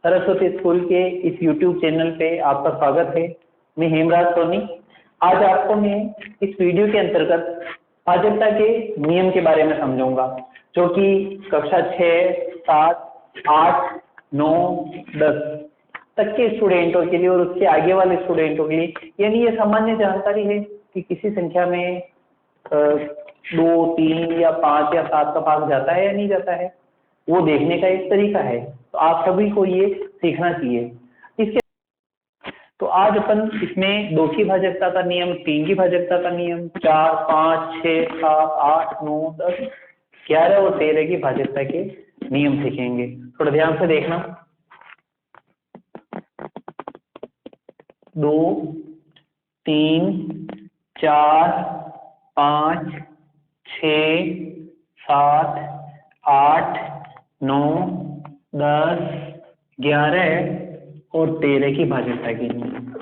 Saraswati school के इस YouTube channel पे आपका स्वागत है। मैं हेमराज सोनी। आज आपको मैं इस वीडियो के अंतर्गत भाजकता के नियम के बारे में समझाऊंगा, जो कि कक्षा 6, 7, 8, 9, 10 तक के स्टूडेंटों के लिए और उसके आगे वाले स्टूडेंटों के लिए, यानी ये सामान्य जानकारी है कि किसी संख्या में 2, 3 या 5 या 7 का भाग जाता है या नहीं जाता है, वो देखने का एक तरीका है। तो आप सभी को ये सीखना चाहिए। इसके तो आज अपन इसमें 2 की भाजकता का नियम, 3 की भाजकता का नियम, 4, 5, 6, 7, 8, 9, 10, 11 और 13 की भाजकता के नियम सीखेंगे। थोड़ा ध्यान से देखना। 2, 3, 4, 5, 6, 7, 8, 9, 10, 11 और 13 की भाजकता की नियम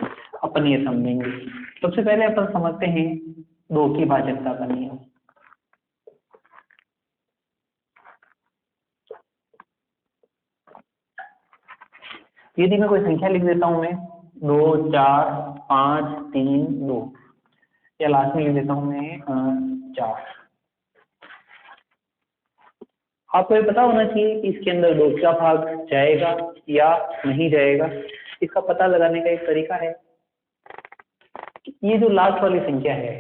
अपन ये समझेंगे। सबसे पहले अपन समझते हैं 2 की भाजकता का नियम। यदि मैं कोई संख्या लिख देता हूं, मैं 2, 4, 5, 3, 2 या लास्ट में लिख देता हूं मैं 4। आपको ये पता होना चाहिए कि इसके अंदर 2 का भाग जाएगा या नहीं जाएगा। इसका पता लगाने का एक तरीका है, ये जो लास्ट वाली संख्या है,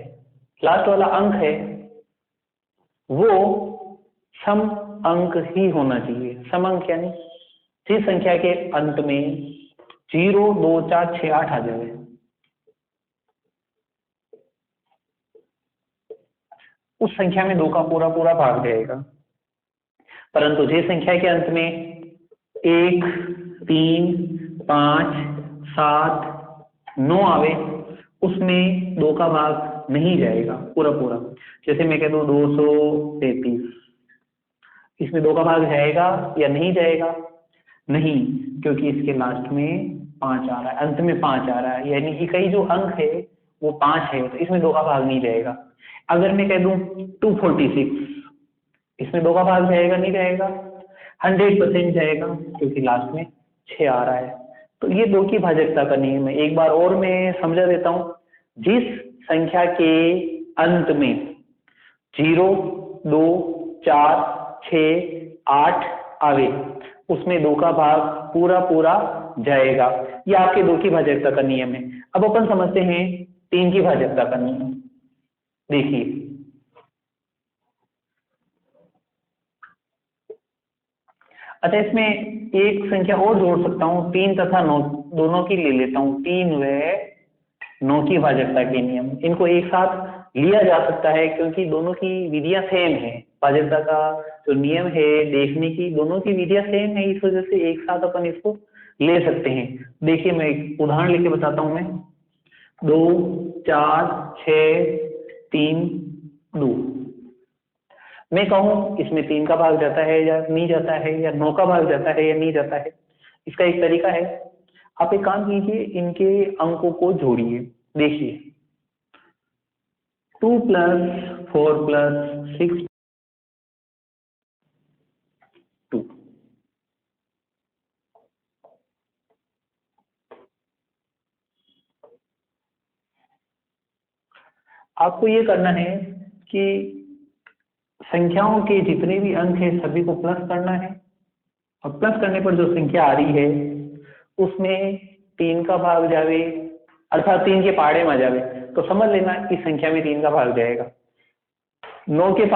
लास्ट वाला अंक है, वो सम अंक ही होना चाहिए। सम अंक यानी जिस संख्या के अंत में 0, 2, 4, 6, 8 आ जाए, उस संख्या में 2 का पूरा पूरा भाग जाएगा। परंतु जिस संख्या के अंत में 1, 3, 5, 7, 9 आवे, उसमें 2 का भाग नहीं जाएगा पूरा पूरा। जैसे मैं कह दूं 233, इसमें 2 का भाग जाएगा या नहीं जाएगा? नहीं, क्योंकि इसके लास्ट में 5 आ रहा है, अंत में 5 आ रहा है, यानी इकाई जो अंक है वो 5 है, तो इसमें 2 का भाग नहीं जाएगा। अगर मैं कह दूं 246, इसमें 2 का भाग जाएगा नहीं जाएगा? 100% जाएगा, क्योंकि लास्ट में 6 आ रहा है। तो ये 2 की भाजकता का नियम है। एक बार और मैं समझा देता हूं। जिस संख्या के अंत में 0, 2, 4, 6, 8 आवे, उसमें 2 का भाग पूरा पूरा जाएगा। ये आपके 2 की भाजकता का नियम है। अब अपन समझते हैं 3 की भाजकता का नियम। देखिए, अच्छा, इसमें एक संख्या और जोड़ सकता हूं, 3 तथा 9 दोनों की ले लेता हूं। 3 व 9 की भाजकता के नियम, इनको एक साथ लिया जा सकता है क्योंकि दोनों की विधियां सेम है। भाजकता का जो नियम है देखने की, दोनों की विधियां सेम है, इस वजह से एक साथ अपन इसको ले सकते हैं। देखिए, मैं एक उदाहरण लेके बताता हूं। मैं 2, 4, 6, 3, 2, मैं कहूं इसमें 3 का भाग जाता है या नहीं जाता है, या 9 का भाग जाता है या नहीं जाता है। इसका एक तरीका है, आप एक काम कीजिए, इनके अंकों को जोड़िए। देखिए, 2 + 4 + 6, 2। आपको ये करना है कि संख्याओं के जितने भी अंक हैं सभी को प्लस करना है, और प्लस करने पर जो संख्या आ रही है उसमें 3 का भाग जावे, अर्थात 3 के पहाड़े में जावे, तो समझ लेना इस संख्या में 3 का भाग जाएगा। 9 के तो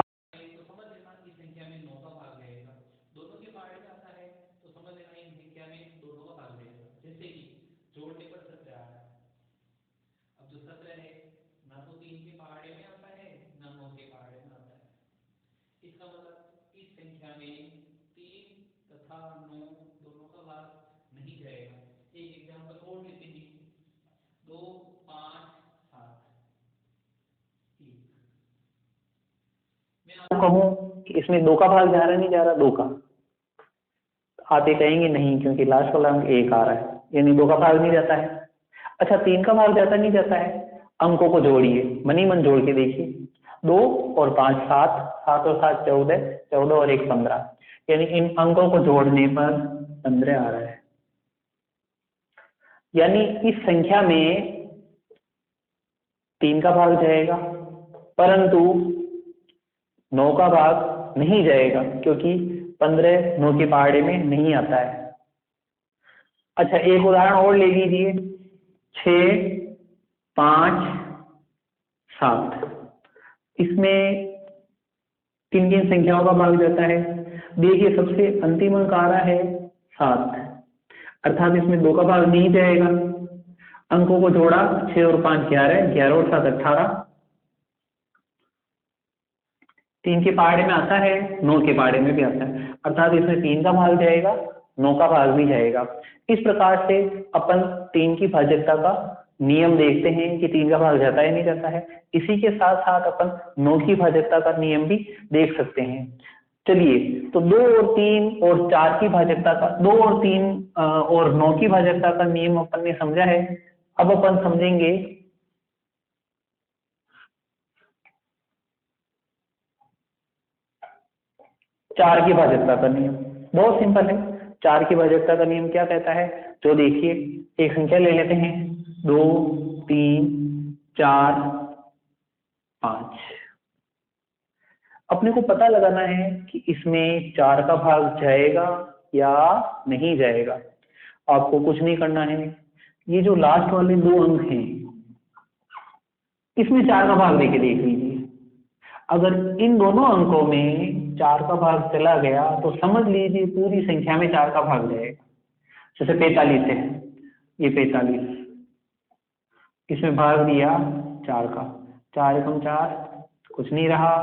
समझ लेना इस संख्या में 9 का भाग जाएगा। दोनों के पहाड़े में आता है तो समझ लेना इन संख्या में दोनों का भाग जाएगा। जैसे कि जोड़ने पर 17 आ रहा है। अब जो 17 है, ना तो 3 के पहाड़े में आता है, ना 9 के पहाड़े में आता है। इसका मतलब इस संख्या में 3 तथा 9 दोनों का भाग नहीं जाएगा। एक एग्जांपल और लेते हैं। 2, 5, 7, 1। मैं आपको कहूं कि इसमें 2 का भाग जा रहा है, नहीं जा रहा? 2 का। आप ये कहेंगे नहीं, क्योंकि लास्ट वाला अंक 1 आ रहा है, यानी 2 का भाग नहीं जाता है। अच्छा, 3 का भाग जाता नहीं जाता है? अंकों को जोड़िए, मनी मन जोड़ के देखिए। 2 और 5 7, 7 और 7 14, 14 और 1 15, यानी इन अंकों को जोड़ने पर 15 आ रहा है। यानी इस संख्या में 3 का भाग जाएगा, परंतु 9 का भाग नहीं जाएगा, क्योंकि 15 9 के पहाड़े में नहीं आता है। अच्छा, एक उदाहरण और ले लीजिए, 6 5 7। इसमें किन किन संख्याओं का भाग जाता है? देखिए, सबसे अंतिम अंक आ रहा है 7, अर्थात इसमें 2 का भाग नहीं जाएगा। अंकों को जोड़ा, 6 और 5 11, 11 और 7 18। 3 के पहाड़े में आता है, 9 के पहाड़े में भी आता है, अर्थात इसमें 3 का भाग जाएगा, 9 का भाग भी जाएगा। इस प्रकार से अपन 3 की भाज्यता का नियम देखते हैं कि 3 का भाग जाता है नहीं जाता है। इसी के साथ साथ अपन 9 की भाज्यता का नियम भी देख सकते हैं। चलिए, तो 2 और 3 और 4 की भाज्यता का, 2 और 3 और 9 की भाज्यता का नियम अपन ने समझा है। अब अपन समझेंगे 4 की भाज्यता का नियम। बहुत सिंपल है। 4 की भाज्यता का नियम क्या कहता है? तो देखिए, एक संख्या ले लेते हैं, 2 3 4 5। अपने को पता लगाना है कि इसमें 4 का भाग जाएगा या नहीं जाएगा। आपको कुछ नहीं करना है, ये जो लास्ट वाले 2 अंक हैं, इसमें 4 का भाग देके देख लीजिए। अगर इन दोनों अंकों में 4 का भाग चला गया तो समझ लीजिए पूरी संख्या में 4 का भाग जाएगा। जैसे 45 है, ये 45, इसमें भाग दिया 4 का, 4 एकम 4, कुछ नहीं रहा,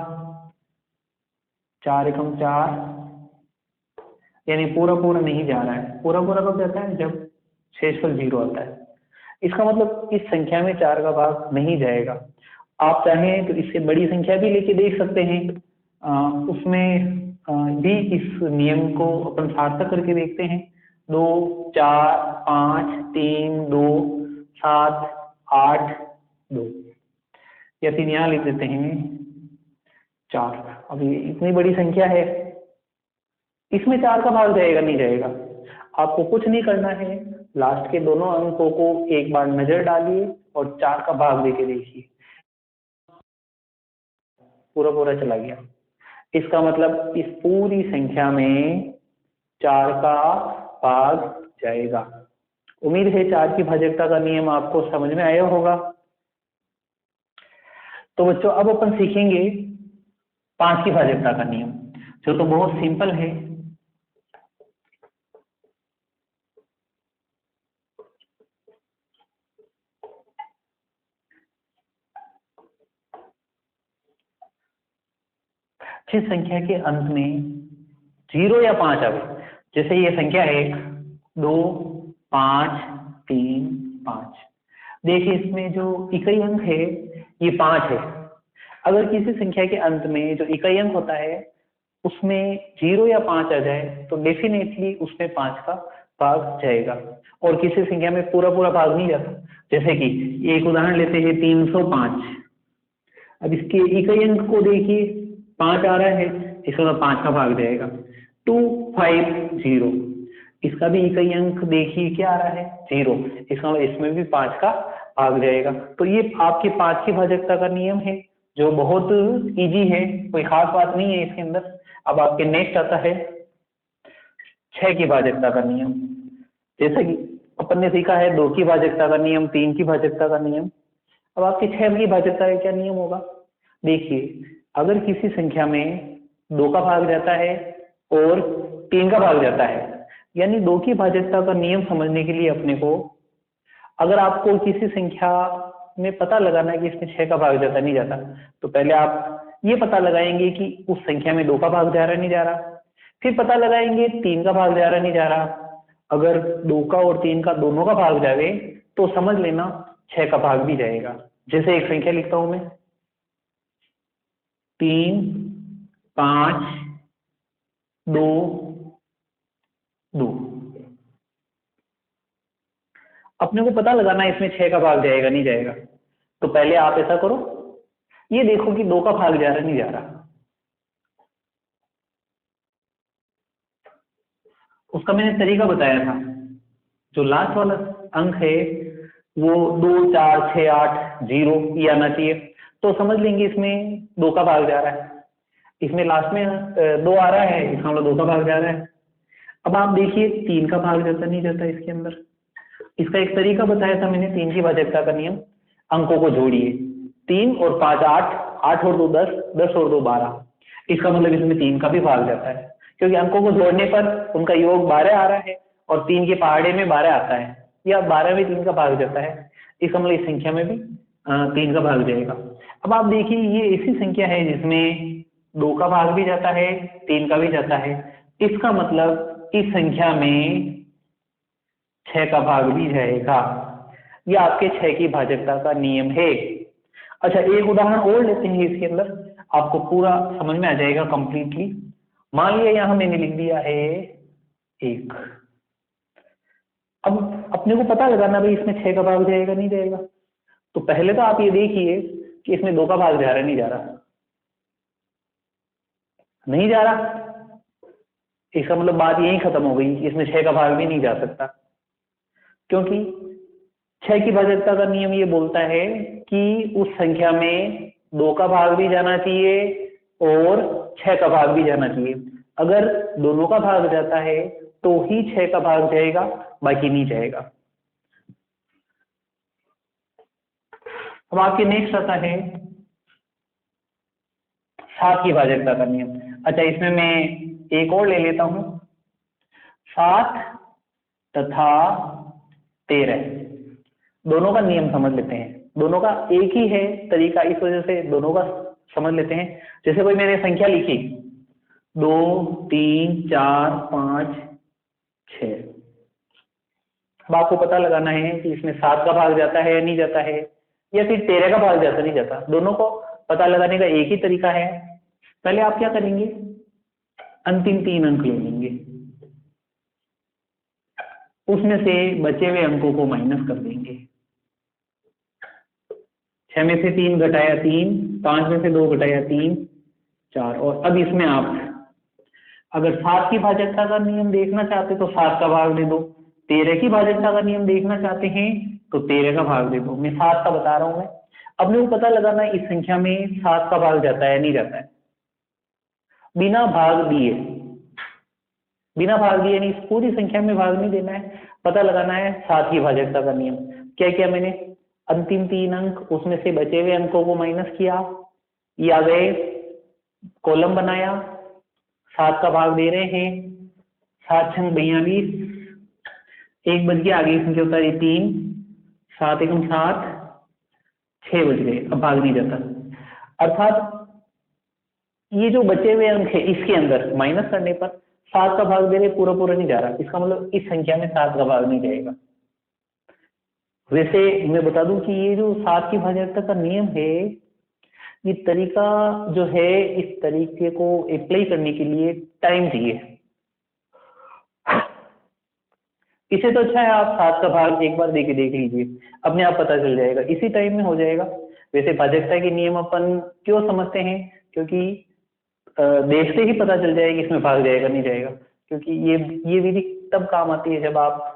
4 एकम 4, यानी पूरा पूरा नहीं जा रहा है। पूरा पूरा कब जाता है? जब शेषफल 0 आता है। इसका मतलब इस संख्या में 4 का भाग नहीं जाएगा। आप चाहें तो इससे बड़ी संख्या भी लेके देख सकते हैं, उसमें भी इस नियम को अपन सार्थक करके देखते हैं। 2 4 5 3 2 7 8 2, या 3 यहाँ लिख देते हैं 4। अब ये इतनी बड़ी संख्या है, इसमें 4 का भाग जाएगा नहीं जाएगा? आपको कुछ नहीं करना है, लास्ट के दोनों अंकों को एक बार नजर डालिए और 4 का भाग देके देखिए, पूरा पूरा चला गया। इसका मतलब इस पूरी संख्या में 4 का भाग जाएगा। उम्मीद है 4 की भाज्यता का नियम आपको समझ में आया होगा। तो बच्चों, अब अपन सीखेंगे 5 की भाज्यता का नियम, जो तो बहुत सिंपल है। जिस संख्या के अंत में 0 या 5 आवे, जैसे ये संख्या है 1 2 5 3 5। देखिए, इसमें जो इकाई अंक है ये 5 है। अगर किसी संख्या के अंत में जो इकाई अंक होता है उसमें 0 या 5 आ जाए तो डेफिनेटली उसमें 5 का भाग जाएगा, और किसी संख्या में पूरा पूरा भाग नहीं जाता। जैसे कि एक उदाहरण लेते हैं 305। अब इसके इकाई अंक को देखिए, 5 आ रहा है, इसका मतलब 5 का भाग जाएगा। 250, इसका भी इकाई अंक देखिए क्या आ रहा है? 0, इसका मतलब इसमें भी 5 का भाग जाएगा। तो ये आपके 5 की भाज्यता का नियम है, जो बहुत इजी है, कोई खास बात नहीं है इसके अंदर। अब आपके नेक्स्ट आता है 6 की भाज्यता का नियम। जैसे कि अपन ने सीखा है 2 की भाज्यता का नियम, 3 की भाज्यता का नियम। अब आपकी 6 की भाज्यता का क्या नियम होगा? देखिए, अगर किसी संख्या में 2 का भाग जाता है और 3 का भाग जाता है, यानी 2 की भाज्यता का नियम समझने के लिए अपने को, अगर आपको किसी संख्या में पता लगाना है कि इसमें 6 का भाग जाता नहीं जाता, तो पहले आप ये पता लगाएंगे कि उस संख्या में 2 का भाग जा रहा नहीं जा रहा, फिर पता लगाएंगे 3 का भाग जा रहा नहीं जा रहा। अगर 2 का और 3 का दोनों का भाग जावे तो समझ लेना 6 का भाग भी जाएगा। जैसे एक संख्या लिखता हूं मैं, 3 5 2 2। अपने को पता लगाना है इसमें 6 का भाग जाएगा नहीं जाएगा। तो पहले आप ऐसा करो, ये देखो कि 2 का भाग जा रहा नहीं जा रहा। उसका मैंने तरीका बताया था, जो लास्ट वाला अंक है वो 2 4 6 8 0 ये आना चाहिए। तो समझ लेंगे इसमें 2 का भाग जा रहा है, इसमें लास्ट में 2 आ रहा है, इसका मतलब 2 का भाग जा रहा है। अब आप देखिए 3 का भाग जाता नहीं जाता इसके अंदर। इसका एक तरीका बताया था मैंने 3 की भाजकता का नियम। अंकों को जोड़िए, 3 और 5 8, 8 और 2 10, 10 और 2 12। इसका मतलब इसमें 3 का भी भाग जाता है, क्योंकि अंकों को जोड़ने पर उनका योग 12 आ रहा है और 3 के पहाड़े में 12 आता है, या 12 में 3 का भाग जाता है। इसका मतलब इस संख्या में भी 3 का भाग जाएगा। अब आप देखिए ये ऐसी संख्या है जिसमें 2 का भाग भी जाता है, 3 का भी जाता है। इसका मतलब इस संख्या में 6 का भाग भी जाएगा। ये आपके 6 की भाजकता का नियम है। अच्छा, एक उदाहरण और लेते हैं इसके अंदर, आपको पूरा समझ में आ जाएगा कंप्लीटली। मान लिया यहां मैंने लिख दिया है 1। अब अपने को पता लगाना भाई इसमें 6 का भाग जाएगा नहीं जाएगा। तो पहले तो आप ये देखिए कि इसमें 2 का भाग जा रहा है नहीं जा रहा, नहीं जा रहा। इसका मतलब बात यही खत्म हो गई, इसमें 6 का भाग भी नहीं जा सकता, क्योंकि 6 की भाजकता का नियम ये बोलता है कि उस संख्या में 2 का भाग भी जाना चाहिए और 6 का भाग भी जाना चाहिए। अगर दोनों का भाग जाता है तो ही 6 का भाग जाएगा, बाकी नहीं जाएगा। अब आपके नेक्स्ट आता है 7 की भाजकता का नियम। अच्छा, इसमें मैं एक और ले लेता हूं, 7 तथा 13, दोनों का नियम समझ लेते हैं। दोनों का एक ही है तरीका, इस वजह से दोनों का समझ लेते हैं। जैसे कोई मैंने संख्या लिखी 2 3 4 5 6। अब आपको पता लगाना है कि इसमें 7 का भाग जाता है या नहीं जाता है, या फिर 13 का भाग जाता नहीं जाता। दोनों को पता लगाने का एक ही तरीका है। पहले आप क्या करेंगे, अंतिम 3 अंक ले लेंगे, उसमें से बचे हुए अंकों को माइनस कर देंगे। 6 में से 3 घटाया 3, 5 में से 2 घटाया 3 4। और अब इसमें आप अगर 7 की भाजकता का नियम देखना चाहते तो 7 का भाग दे दो, 13 की भाजकता का नियम देखना चाहते हैं तो 13 का भाग दे दो। मैं 7 का बता रहा हूं। मैं अपने को पता लगाना इस संख्या में 7 का भाग जाता है नहीं जाता है, बिना भाग दिए। बिना भाग दिए नहीं, इस पूरी संख्या में भाग नहीं देना है, पता लगाना है 7 की भाजकता का नियम। क्या किया मैंने, अंतिम 3 अंक, उसमें से बचे हुए अंकों को माइनस किया, ये आ गए, कॉलम बनाया, 7 का भाग दे रहे हैं, 7 छंग 42, 1 बच गया, आगे संख्या उतारी 3, 7 एकम 7, 6 बच गए। अब भाग नहीं जाता, अर्थात ये जो बचे हुए अंक है इसके अंदर माइनस करने पर 7 का भाग दे रहे, पूरा पूरा नहीं जा रहा। इसका मतलब इस संख्या में 7 का भाग नहीं जाएगा। वैसे मैं बता दूं कि ये जो 7 की भाजकता का नियम है, ये तरीका जो है, इस तरीके को अप्लाई करने के लिए टाइम चाहिए। इसे तो अच्छा है आप 7 का भाग एक बार देके देख लीजिए, अपने आप पता चल जाएगा, इसी टाइम में हो जाएगा। वैसे भाजकता के नियम अपन क्यों समझते हैं, क्योंकि देखते ही पता चल जाएगा इसमें भाग जाएगा नहीं जाएगा। क्योंकि ये विधि तब काम आती है जब आप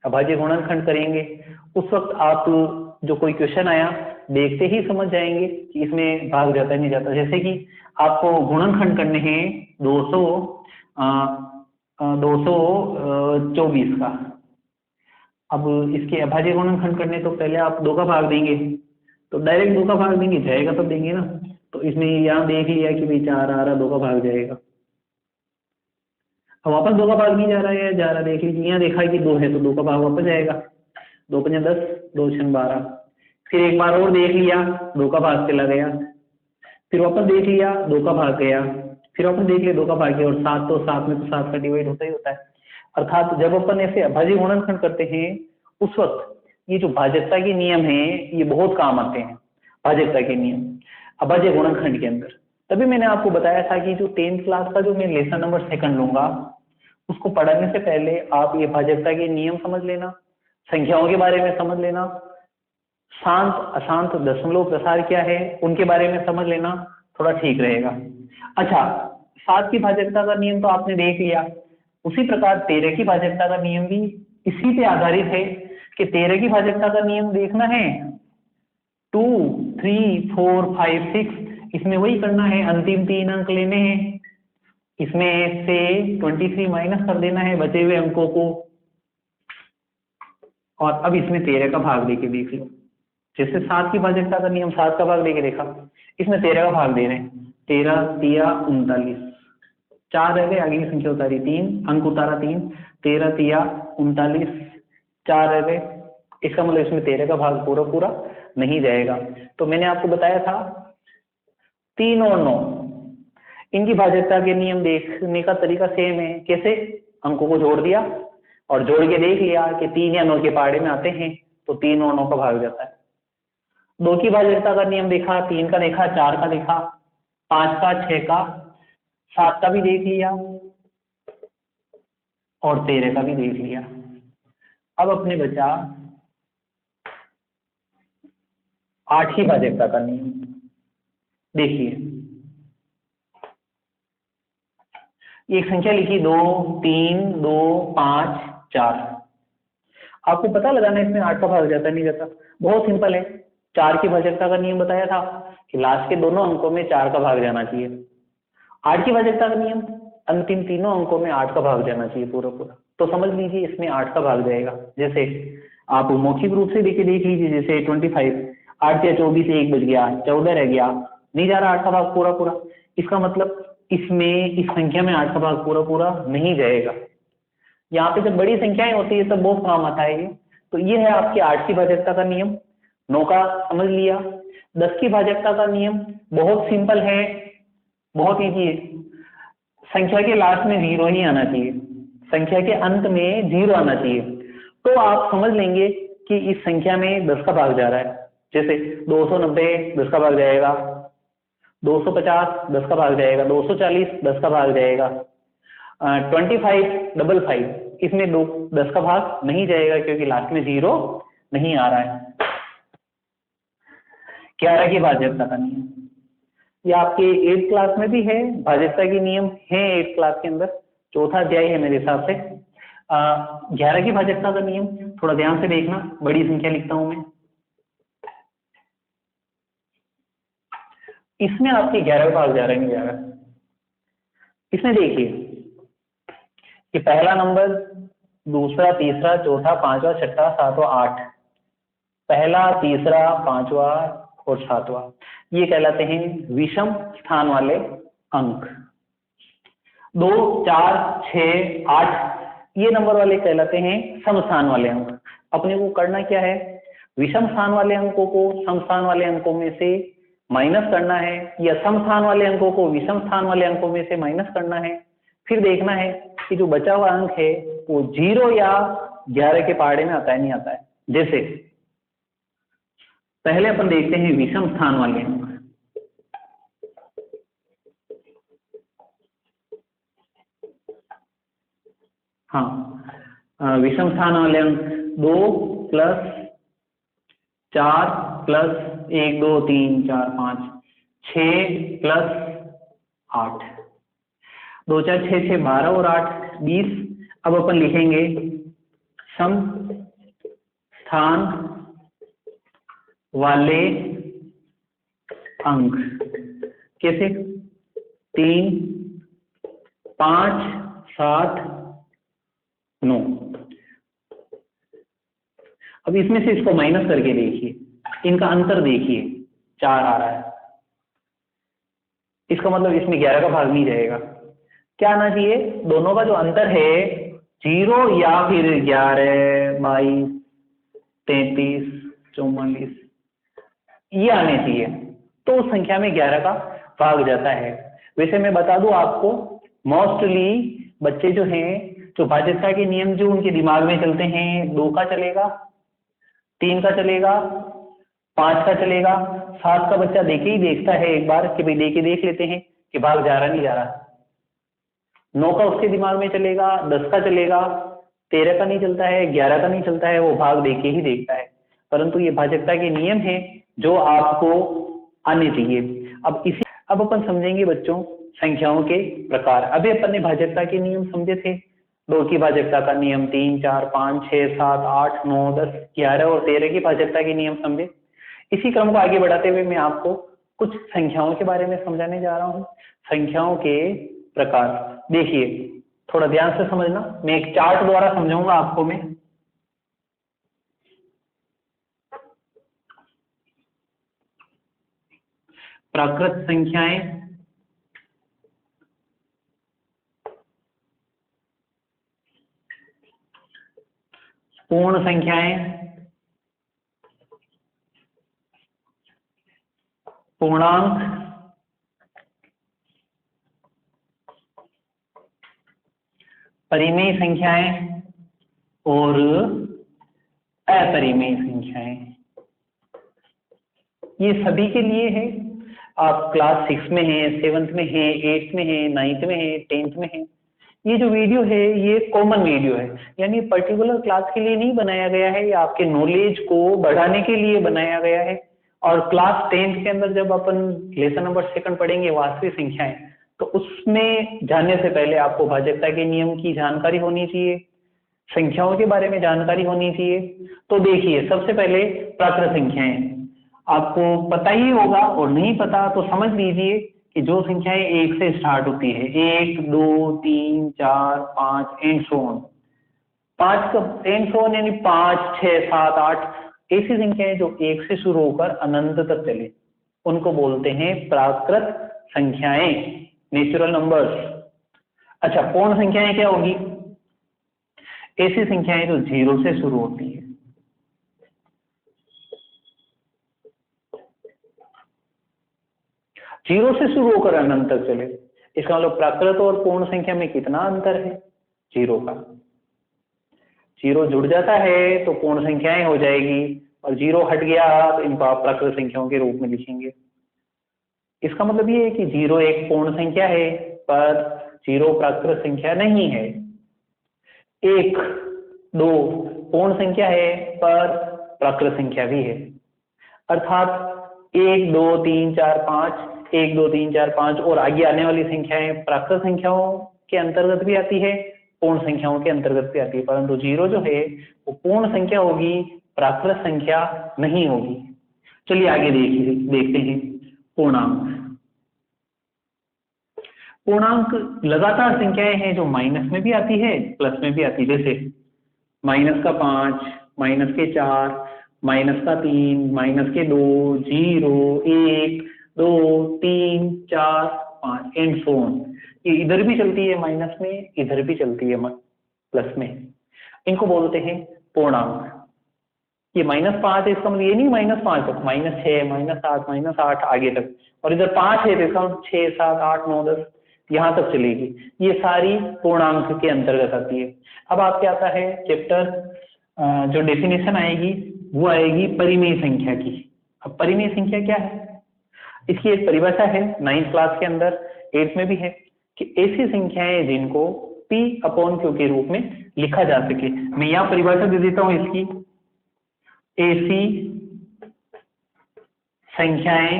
अभाज्य गुणनखंड करेंगे, उस वक्त आप जो कोई क्वेश्चन आया देखते ही समझ जाएंगे कि इसमें भाग जाता नहीं जाता। जैसे कि आपको गुणनखंड करने हैं 224 का। अब इसके अभाज्य गुणनखंड करने तो पहले आप 2 का भाग देंगे, तो डायरेक्ट 2 का भाग देंगे, जाएगा तब देंगे ना। तो इसमें यहाँ देख लिया कि भाई 4 आ रहा, 2 का भाग जाएगा। अब वापस 2 का भाग नहीं जा रहा है, जा रहा, देख लीजिए, यहाँ देखा कि 2 है तो 2 का भाग वापस जाएगा। 2 पंजा 10, 2 छंग 12। फिर एक बार और देख लिया, 2 का भाग चला गया, फिर वापस देख लिया, 2 का भाग गया, फिर वापस देख लिया, 2 का भाग गया। और 7 तो 7 में तो 7 का डिवाइड होता ही होता है। अर्थात जब अपन ऐसे अभाज्य गुणनखंड करते हैं उस वक्त ये जो भाजकता के नियम है ये बहुत काम आते हैं। भाजकता के नियम अभाज्य गुणनखंड के अंदर, तभी मैंने आपको बताया था कि जो 10th क्लास का जो मैं लेसन नंबर 2 लूंगा, उसको पढ़ने से पहले आप ये भाजकता के नियम समझ लेना, संख्याओं के बारे में समझ लेना, शांत अशांत दशमलव प्रसार क्या है उनके बारे में समझ लेना, थोड़ा ठीक रहेगा। अच्छा, 7 की भाजकता का नियम तो आपने देख लिया, उसी प्रकार 13 की भाजकता का नियम भी इसी पे आधारित है कि 13 की भाजकता का नियम देखना है, 2, 3, 4, 5, 6, इसमें वही करना है, अंतिम 3 अंक लेने हैं, इसमें से 23 माइनस कर देना है बचे हुए अंकों को, और अब इसमें 13 का भाग देके देख लो। जैसे 7 की भाजकता का नियम, 7 का भाग देके देखा, इसमें 13 का भाग दे रहे हैं, 13 तिया 39, 4 रह गए, आगे की संख्या उतारी 3, अंक उतारा 3, 13 तिया 39, 4 रह गए, इसका मतलब इसमें 13 का भाग पूरा पूरा नहीं जाएगा। तो मैंने आपको बताया था 3 और 9 इनकी भाजकता के नियम देखने का तरीका सेम है। कैसे? अंकों को जोड़ दिया और जोड़ के देख लिया कि 3 या 9 के पहाड़े में आते हैं, तो 3 और 9 का भाग जाता है। 2 की भाजकता का नियम देखा, 3 का देखा, 4 का देखा, 5 का, 6 का, 7 का भी देख लिया और 13 का भी देख लिया। अब अपने बचा 8 की भाजकता का नियम। देखिए एक संख्या लिखी 2, 3, 2, 5, 4, आपको पता लगाना है इसमें 8 का भाग जाता नहीं जाता। बहुत सिंपल है, 4 की भाजकता का नियम बताया था कि लास्ट के दोनों अंकों में 4 का भाग जाना चाहिए। 8 की भाजकता का नियम, अंतिम तीनों अंकों में 8 का भाग जाना चाहिए पूरा पूरा। तो समझ लीजिए इसमें 8 का भाग जाएगा। जैसे आप मौखिक रूप से देख लीजिए, जैसे 25, 8 या 24, 1 बच गया, 14 रह गया, नहीं जा रहा 8 का भाग पूरा पूरा। इसका मतलब इसमें इस संख्या में 8 का भाग पूरा पूरा नहीं जाएगा। यहाँ पे जब बड़ी संख्याएं होती है तब बहुत काम आता है ये। तो ये है आपकी 8 की भाजकता का नियम। 9 का समझ लिया। 10 की भाजकता का नियम बहुत सिंपल है, बहुत इजी है। संख्या के लास्ट में 0 ही आना चाहिए, संख्या के अंत में 0 आना चाहिए, तो आप समझ लेंगे कि इस संख्या में 10 का भाग जा रहा है। जैसे 290 10 का भाग जाएगा, 250 10 का भाग जाएगा, 240 10 का भाग जाएगा, 25 55 इसमें 10 का भाग नहीं जाएगा क्योंकि लास्ट में 0 नहीं आ रहा है। 11 की भाजकता का नियम, ये आपके 8th क्लास में भी है, भाजकता के नियम है 8th क्लास के अंदर, चौथा अध्याय है मेरे हिसाब से। 11 की भाजकता का नियम थोड़ा ध्यान से देखना, बड़ी संख्या लिखता हूं मैं। इसमें आपके 11 भाग जा रहे हैं 11। इसमें देखिए कि पहला नंबर, दूसरा, तीसरा, चौथा, पांचवा, छठा, सातवां, 8, पहला, तीसरा, पांचवा और सातवां, ये कहलाते हैं विषम स्थान वाले अंक। 2, 4, 6, 8 ये नंबर वाले कहलाते हैं सम स्थान वाले अंक। अपने को करना क्या है, विषम स्थान वाले अंकों को सम स्थान वाले अंकों में से माइनस करना है, या सम स्थान वाले अंकों को विषम स्थान वाले अंकों में से माइनस करना है। फिर देखना है कि जो बचा हुआ अंक है वो 0 या 11 के पहाड़े में आता है नहीं आता है। जैसे पहले अपन देखते हैं विषम स्थान वाले अंक। हाँ, विषम स्थान वाले अंक 2 + 4 + 1, 2, 3, 4, 5, 6 + 8, 2, 4, 6, 6, 12 और 8, 20। अब अपन लिखेंगे सम स्थान वाले अंक। कैसे? 3, 5, 7, 9। अब इसमें से इसको माइनस करके देखिए, इनका अंतर देखिए, 4 आ रहा है, इसका मतलब इसमें 11 का भाग नहीं जाएगा। क्या आना चाहिए? दोनों का जो अंतर है 0 या फिर 11, 22, 33, 44 ये आने चाहिए, तो उस संख्या में 11 का भाग जाता है। वैसे मैं बता दूं आपको, मोस्टली बच्चे जो हैं, जो भाजकता के नियम जो उनके दिमाग में चलते हैं, 2 का चलेगा, 3 का चलेगा, 5 का चलेगा, 7 का बच्चा देखे ही देखता है एक बार कि भाई देके देख लेते हैं कि भाग जा रहा नहीं जा रहा। 9 का उसके दिमाग में चलेगा, 10 का चलेगा, 13 का नहीं चलता है, 11 का नहीं चलता है, वो भाग देके ही देखता है। परंतु ये भाजकता के नियम है जो आपको आने चाहिए। अब अपन समझेंगे बच्चों संख्याओं के प्रकार। अभी अपन ने भाजकता के नियम समझे थे, 2 की भाजकता का नियम, 3 4 5 6 7 8 9 10 11 और 13 की भाजकता के नियम समझे। इसी क्रम को आगे बढ़ाते हुए मैं आपको कुछ संख्याओं के बारे में समझाने जा रहा हूँ। संख्याओं के प्रकार देखिए, थोड़ा ध्यान से समझना, मैं एक चार्ट द्वारा समझाऊंगा आपको मैं। प्राकृत संख्याएं, पूर्ण संख्याएं, पूर्णांक, परिमेय संख्याएं और अपरिमेय संख्याएं। ये सभी के लिए है। आप क्लास 6 में हैं, 7th में हैं, 8th में हैं, 9th में हैं, 10th में हैं। ये जो वीडियो है ये कॉमन वीडियो है, यानी पर्टिकुलर क्लास के लिए नहीं बनाया गया है, ये आपके नॉलेज को बढ़ाने के लिए बनाया गया है। और क्लास 10th के अंदर जब अपन लेसन नंबर 2 पढ़ेंगे वास्तविक संख्याएं, तो उसमें जाने से पहले आपको भाजकता के नियम की जानकारी होनी चाहिए, संख्याओं के बारे में जानकारी होनी चाहिए। तो देखिए, सबसे पहले प्राकृत संख्याएं आपको पता ही होगा, और नहीं पता तो समझ लीजिए कि जो संख्याएं 1 से स्टार्ट होती है, 1 2 3 4 5 एंड सो ऑन, 5 का एंड सो ऑन यानी 5 6 7 8, ऐसी संख्याएं जो 1 से शुरू होकर अनंत तक चले, उनको बोलते हैं प्राकृत संख्याएं, नेचुरल नंबर्स। अच्छा, पूर्ण संख्याएं क्या होगी? ऐसी संख्याएं जो 0 से शुरू होती है। जीरो से शुरू होकर अनंत तक चले, इसका मतलब प्राकृत और पूर्ण संख्या में कितना अंतर है? 0 का। 0 जुड़ जाता है तो पूर्ण संख्याएं हो जाएगी, और 0 हट गया तो इनको आप प्राकृत संख्याओं के रूप में लिखेंगे। इसका मतलब ये है कि 0 एक पूर्ण संख्या है, पर 0 प्राकृत संख्या नहीं है। 1 2 पूर्ण संख्या है, पर प्राकृत संख्या भी है। अर्थात 1 2 3 4 5, 1 2 3 4 5 और आगे आने वाली संख्याएं प्राकृत संख्याओं के अंतर्गत भी आती है, पूर्ण संख्याओं के अंतर्गत भी आती है, परंतु 0 जो है वो पूर्ण संख्या होगी, प्राकृत संख्या नहीं होगी। चलिए आगे देखते हैं पूर्णांक। पूर्णांक लगातार संख्याएं हैं जो माइनस में भी आती है, प्लस में भी आती है। जैसे -5, -4, -3, -2, 0 1 2 3 4 5 एंड सो ऑन। ये इधर भी चलती है माइनस में, इधर भी चलती है प्लस में। इनको बोलते हैं पूर्णांक। ये -5 है, इसका मतलब ये नहीं -5 तक, -6 -7 -8 आगे तक, और इधर 5 है तो इसका 6 7 8 9 10 यहाँ तक चलेगी। ये सारी पूर्णांक के अंतर्गत आती है। अब आपके आता है चैप्टर, जो डेफिनेशन आएगी वो आएगी परिमेय संख्या की। अब परिमेय संख्या क्या है? इसकी एक परिभाषा है 9th क्लास के अंदर, 8th में भी है, कि ऐसी संख्याएं जिनको P/Q के रूप में लिखा जा सके। मैं यहाँ परिभाषा दे देता हूं इसकी। ऐसी संख्याएं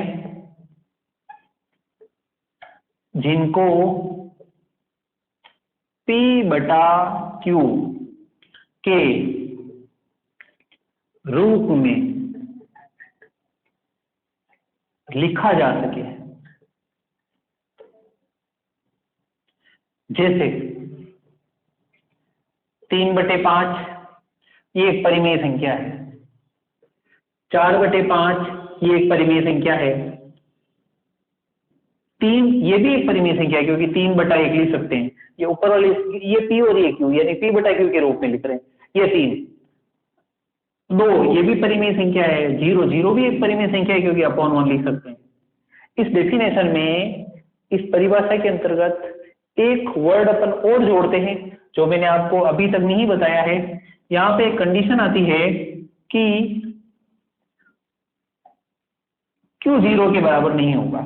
जिनको P/Q के रूप में लिखा जा सके। जैसे 3/5 ये एक परिमेय संख्या है, 4/5 ये एक परिमेय संख्या है, 3 ये भी एक परिमेय संख्या है क्योंकि 3/1 लिख सकते हैं। ये ऊपर वाले ये P और ये Q यानी P/Q के रूप में लिख रहे हैं। ये 3 2 ये भी परिमेय संख्या है, 0 0 भी एक परिमेय संख्या है क्योंकि /1 लिख सकते हैं। इस डेफिनेशन में, इस परिभाषा के अंतर्गत एक वर्ड अपन और जोड़ते हैं जो मैंने आपको अभी तक नहीं बताया है। यहाँ पे एक कंडीशन आती है कि Q 0 के बराबर नहीं होगा।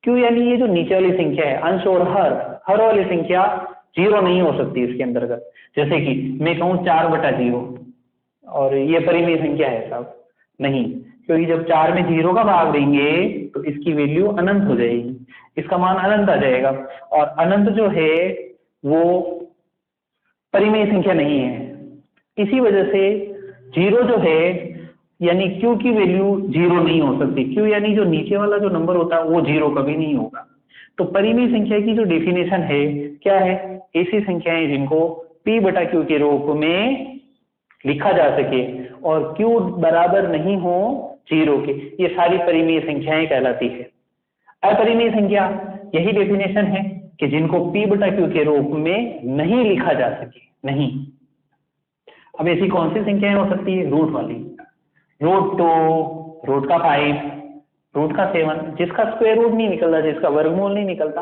Q यानी ये जो नीचे वाली संख्या है, अंश और हर वाली संख्या 0 नहीं हो सकती इसके अंतर्गत। जैसे कि मैं कहूँ 4/0 और ये परिमेय संख्या है साहब, नहीं, क्योंकि जब 4 में 0 का भाग देंगे तो इसकी वैल्यू अनंत हो जाएगी, इसका मान अनंत आ जाएगा, और अनंत जो है वो परिमेय संख्या नहीं है। इसी वजह से जीरो जो है यानी क्यू की वैल्यू जीरो नहीं हो सकती। क्यू यानी जो नीचे वाला जो नंबर होता है वो जीरो कभी नहीं होगा। तो परिमेय संख्या की जो डेफिनेशन है क्या है, ऐसी संख्याएं जिनको p बटा क्यू के रूप में लिखा जा सके और q बराबर नहीं हो जीरो के, ये सारी परिमेय संख्याएं कहलाती है। अपरिमेय संख्या यही डेफिनेशन है कि जिनको p बटा क्यू के रूप में नहीं लिखा जा सके, नहीं। अब ऐसी कौन सी संख्याएं हो सकती है, रूट वाली, रूट 2, रूट का 5, रूट का 7, जिसका स्क्वायर रूट नहीं निकलता, जिसका वर्गमूल नहीं निकलता,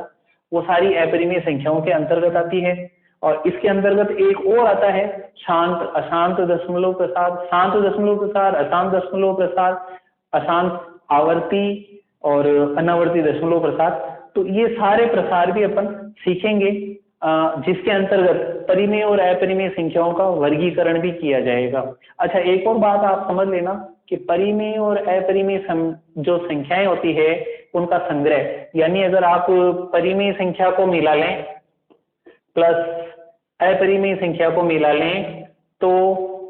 वो सारी अपरिमेय संख्याओं के अंतर्गत आती है। और इसके अंतर्गत एक और आता है शांत अशांत दशमलव प्रसार, शांत दशमलव प्रसार, अशांत दशमलव प्रसार, अशांत आवर्ती और अनावर्ती दशमलव प्रसार। तो ये सारे प्रसार भी अपन सीखेंगे, जिसके अंतर्गत परिमेय और अपरिमेय संख्याओं का वर्गीकरण भी किया जाएगा। अच्छा, एक और बात आप समझ लेना कि परिमेय और अपरिमेय जो संख्याएं होती है उनका संग्रह, यानी अगर आप परिमेय संख्या को मिला लें प्लस अपरिमेय संख्या को मिला लें तो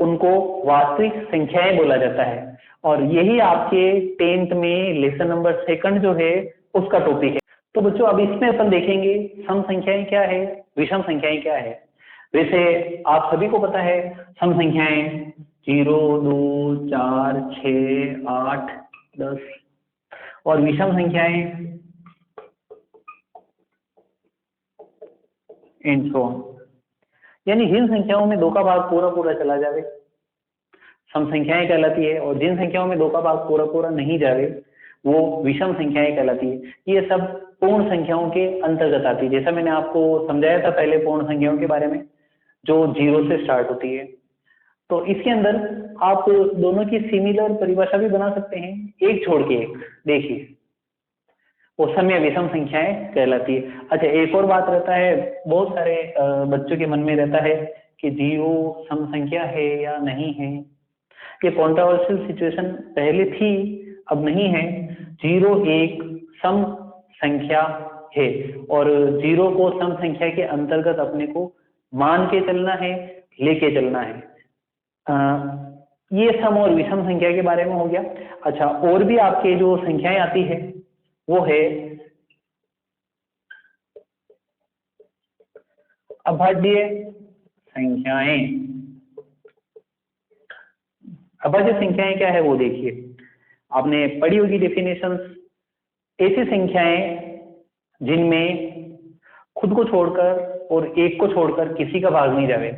उनको वास्तविक संख्याएं बोला जाता है। और यही आपके 10th में लेसन नंबर 2 जो है उसका टॉपिक है। तो बच्चों अब इसमें अपन देखेंगे सम संख्याएं क्या है, विषम संख्याएं क्या है। वैसे आप सभी को पता है सम संख्याएं 0, 2, 4, 6, 8, 10 और विषम संख्याएं एंड सो ऑन, यानी जिन संख्याओं में 2 का भाग पूरा पूरा चला जावे सम संख्याएं कहलाती है, और जिन संख्याओं में 2 का भाग पूरा पूरा नहीं जावे वो विषम संख्याएं कहलाती है। ये सब पूर्ण संख्याओं के अंतर्गत आती है। जैसा मैंने आपको समझाया था पहले पूर्ण संख्याओं के बारे में, जो 0 से स्टार्ट होती है। तो इसके अंदर आप दोनों की सिमिलर परिभाषा भी बना सकते हैं, एक छोड़ के एक। देखिए वो सम या विषम संख्याएं कहलाती है। अच्छा, एक और बात रहता है, बहुत सारे बच्चों के मन में रहता है कि 0 सम संख्या है या नहीं है। ये कॉन्ट्रोवर्शियल सिचुएशन पहले थी, अब नहीं है। 0 एक सम संख्या है और 0 को सम संख्या के अंतर्गत अपने को मान के चलना है, लेके चलना है। ये सम और विषम संख्या के बारे में हो गया। अच्छा, और भी आपके जो संख्याएं आती है वो है अभाज्य संख्याएं। अभाज्य संख्याएं क्या है वो देखिए, आपने पढ़ी होगी डेफिनेशंस। ऐसी संख्याएं जिनमें खुद को छोड़कर और एक को छोड़कर किसी का भाग नहीं जावे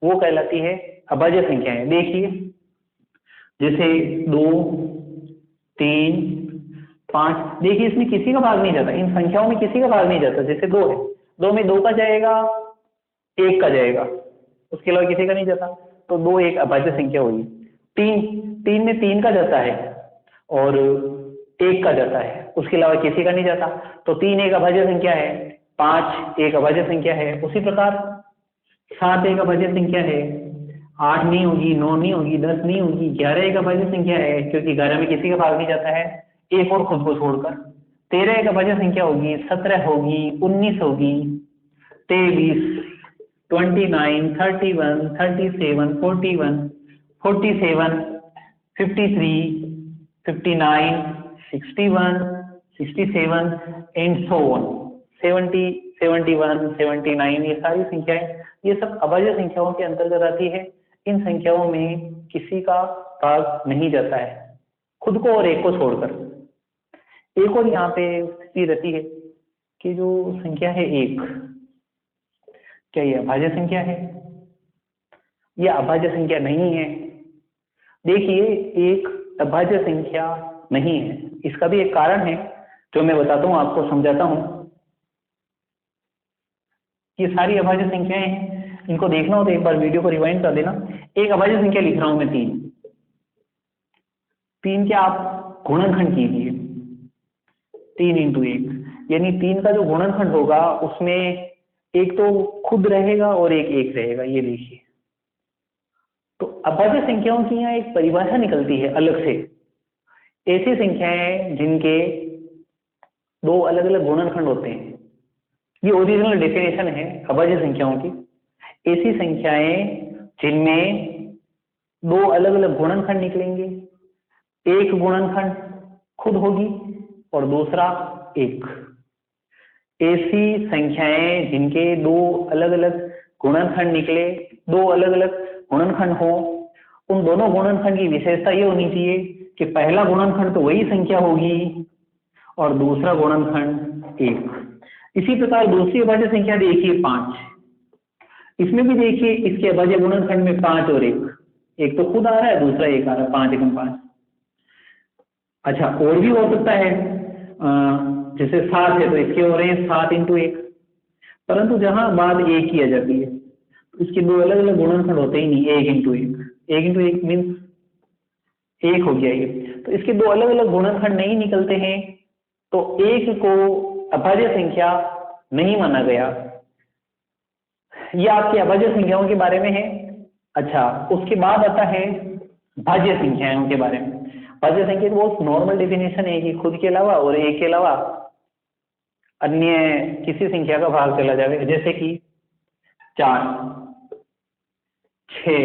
वो कहलाती है अभाज्य संख्याएं। देखिए जैसे 2, 3, 5, देखिए इसमें किसी का भाग नहीं जाता, इन संख्याओं में किसी का भाग नहीं जाता। जैसे 2 है, 2 में 2 का जाएगा, 1 का जाएगा, उसके अलावा किसी का नहीं जाता, तो 2 एक अभाज्य संख्या हुई। 3 में 3 का जाता है और 1 का जाता है, उसके अलावा किसी का नहीं जाता, तो 3 एक अभाज्य संख्या है। 5 एक अभाज्य संख्या है। उसी प्रकार 7 एक अभाज्य संख्या है। 8 नहीं होगी, 9 नहीं होगी, 10 नहीं होगी। 11 एक अभाज्य संख्या है क्योंकि 11 में किसी का भाग नहीं जाता है, एक और खुद को छोड़कर। 13 एक अभाज्य संख्या होगी, 17 होगी, 19 होगी, 23, 29, 31, 37, 41, 47, 53, 59, 61, 67 एंड सो ऑन, 70, 71, 79, ये सारी संख्याएं ये सब अभाज्य संख्याओं के अंतर्गत आती है। इन संख्याओं में किसी का भाग नहीं जाता है, खुद को और एक को छोड़कर। एक और यहाँ पे स्थिति रहती है कि जो संख्या है 1, क्या ये अभाज्य संख्या है? यह अभाज्य संख्या नहीं है। देखिए, एक अभाज्य संख्या नहीं है, इसका भी एक कारण है जो मैं बताता हूँ, आपको समझाता हूँ। ये सारी अभाज्य संख्याएं हैं, इनको देखना हो तो एक बार वीडियो को रिवाइंड कर देना। एक अभाज्य संख्या लिख रहा हूं मैं 3 के आप गुणनखंड कीजिए, 3 × 1, यानी 3 का जो गुणनखंड होगा उसमें एक तो खुद रहेगा और एक रहेगा। ये देखिए, तो अभाज्य संख्याओं की यहाँ एक परिभाषा निकलती है अलग से। ऐसी संख्याएं जिनके 2 अलग अलग गुणनखंड होते हैं, ये ओरिजिनल डेफिनेशन है अभाज्य संख्याओं की। ऐसी संख्याएं जिनमें दो अलग अलग गुणनखंड निकलेंगे, एक गुणनखंड खुद होगी और दूसरा एक। ऐसी संख्याएं जिनके दो अलग अलग गुणनखंड निकले, दो अलग अलग गुणनखंड हो, उन दोनों गुणनखंड की विशेषता ये होनी चाहिए कि पहला गुणनखंड तो वही संख्या होगी और दूसरा गुणनखंड एक। इसी प्रकार दूसरी अभाज्य संख्या देखिए 5। इसमें भी देखिए इसके अभाज्य गुणनखंड में 5 और एक तो खुद आ रहा है, दूसरा एक आ रहा है, 5 एकम 5। अच्छा, और भी हो सकता है, जैसे 7 है तो इसके हो रहे हैं 7 × 1, परंतु जहां बात एक की आ जाती है तो इसके दो अलग अलग गुणनखंड होते ही नहीं, 1 × 1, 1 × 1 मीन्स एक हो गया ये। तो इसके दो अलग अलग गुणनखंड नहीं निकलते हैं तो एक को अभाज्य संख्या नहीं माना गया। ये आपकी अभाज्य संख्याओं के बारे में है। अच्छा, उसके बाद आता है भाज्य संख्याओं के बारे में। भाज्य संख्या की बहुत नॉर्मल डेफिनेशन है कि खुद के अलावा और एक के अलावा अन्य किसी संख्या का भाग चला जाए, जैसे कि 4, 6,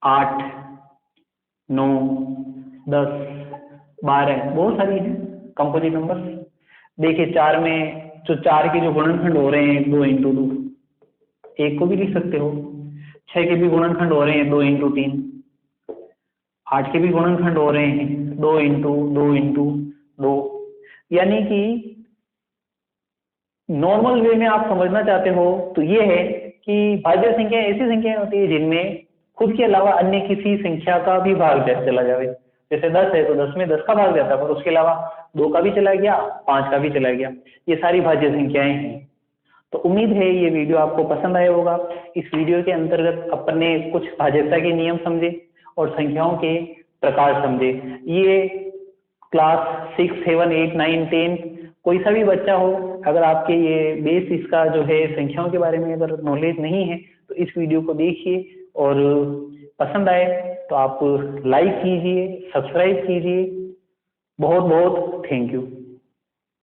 8, 9, 10, 12, बहुत सारी है कंपोजिट नंबर। देखिए 4 में जो 4 के जो गुणनखंड हो रहे हैं 2 × 2, एक को भी लिख सकते हो। 6 के भी गुणनखंड हो रहे हैं 2 × 3, 8 के भी गुणनखंड हो रहे हैं 2 × 2 × 2। यानी कि नॉर्मल वे में आप समझना चाहते हो तो ये है कि भाज्य संख्या ऐसी संख्याएं होती है जिनमें खुद के अलावा अन्य किसी संख्या का भी भाग चला जाए। जैसे 10 है तो 10 में 10 का भाग जाता है, पर उसके अलावा 2 का भी चला गया, 5 का भी चला गया। ये सारी भाज्य संख्याएं हैं। तो उम्मीद है ये वीडियो आपको पसंद आया होगा। इस वीडियो के अंतर्गत अपने कुछ भाज्यता के नियम समझे और संख्याओं के प्रकार समझे। ये क्लास 6, 7, 8, 9, 10 कोई सा भी बच्चा हो, अगर आपके ये बेस इसका जो है संख्याओं के बारे में अगर नॉलेज नहीं है तो इस वीडियो को देखिए और पसंद आए तो आप लाइक कीजिए, सब्सक्राइब कीजिए। बहुत बहुत थैंक यू।